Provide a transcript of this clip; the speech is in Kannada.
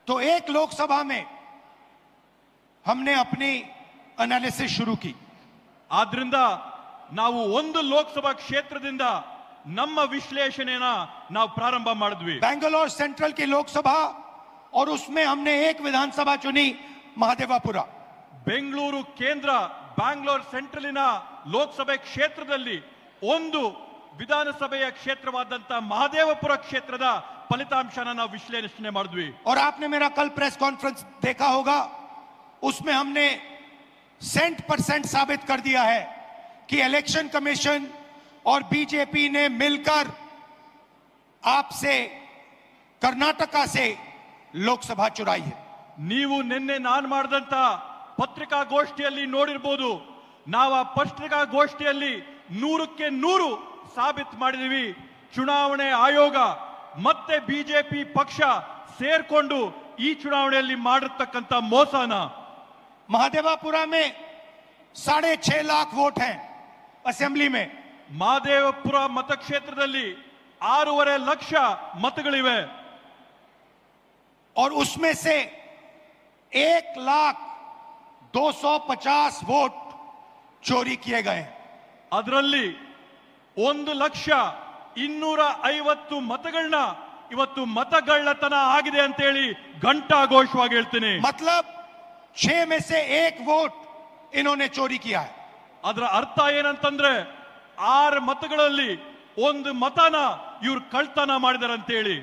तो एक लोकसभा में हमने अपनी एनालिसिस शुरू की। ಆದ್ರಿಂದ ನಾವು ಒಂದು ಲೋಕಸಭಾ ಕ್ಷೇತ್ರದಿಂದ ನಮ್ಮ ವಿಶ್ಲೇಷಣೆನ ನಾವು ಪ್ರಾರಂಭ ಮಾಡಿದ್ವಿ। बेंगलोर सेंट्रल की लोकसभा और उसमें हमने एक विधानसभा चुनी, महादेवापुरा। ಬೆಂಗಳೂರು ಕೇಂದ್ರ ಬ್ಯಾಂಗ್ಳೂರ್ ಸೆಂಟ್ರಲಿನ ಲೋಕಸಭೆ ಕ್ಷೇತ್ರದಲ್ಲಿ ಒಂದು ವಿಧಾನಸಭೆಯ ಕ್ಷೇತ್ರವಾದಂತ ಮಹದೇವಪುರ ಕ್ಷೇತ್ರದ ಫಲಿತಾಂಶನ ನಾವು ವಿಶ್ಲೇಷಣೆ ಮಾಡಿದ್ವಿ। और आपने मेरा कल प्रेस कॉन्फ्रेंस देखा होगा, उसमें हमने 100% साबित कर दिया है कि इलेक्शन कमीशन और बीजेपी ने मिलकर आपसे कर्नाटका से लोकसभा चुराई है। ನೀವು ನಿನ್ನೆ ನಾನು ಮಾಡಿದಂತ ಪತ್ರಿಕಾಗೋಷ್ಠಿಯಲ್ಲಿ ನೋಡಿರಬಹುದು, ನಾವು ಆ ಪತ್ರಿಕಾಗೋಷ್ಠಿಯಲ್ಲಿ 100ಕ್ಕೆ 100 ಸಾಬೀತು ಮಾಡಿದೀವಿ, ಚುನಾವಣೆ ಆಯೋಗ ಮತ್ತೆ ಬಿಜೆಪಿ ಪಕ್ಷ ಸೇರ್ಕೊಂಡು ಈ ಚುನಾವಣೆಯಲ್ಲಿ ಮಾಡಿರ್ತಕ್ಕಂಥ ಮೋಸನ। महादेवापुरा में 6.5 लाख वोट हैं असेंबली में। ಮಹದೇವಪುರ ಮತಕ್ಷೇತ್ರದಲ್ಲಿ 6.5 ಲಕ್ಷ मतಗಳಿವೆ और उसमें से 1,250,000 वोट चोरी किए गए हैं। ಅದರಲ್ಲಿ 1,250,000 मतಗಳನ್ನ ಇವತ್ತು ಮತಗಳ್ಳತನ ಆಗಿದೆ ಅಂತ ಹೇಳಿ ಘಂಟಾಘೋಷವಾಗಿ ಹೇಳ್ತೀನಿ। मतलब 6 में से 1 वोट इन्होंने चोरी किया है। ಅದರ ಅರ್ಥ ಏನಂತಂದ್ರೆ 6 मतಗಳಲ್ಲಿ 1 मतನ ಇವರು ಕಳ್ತನ ಮಾಡಿದಾರೆ ಅಂತ ಹೇಳಿ।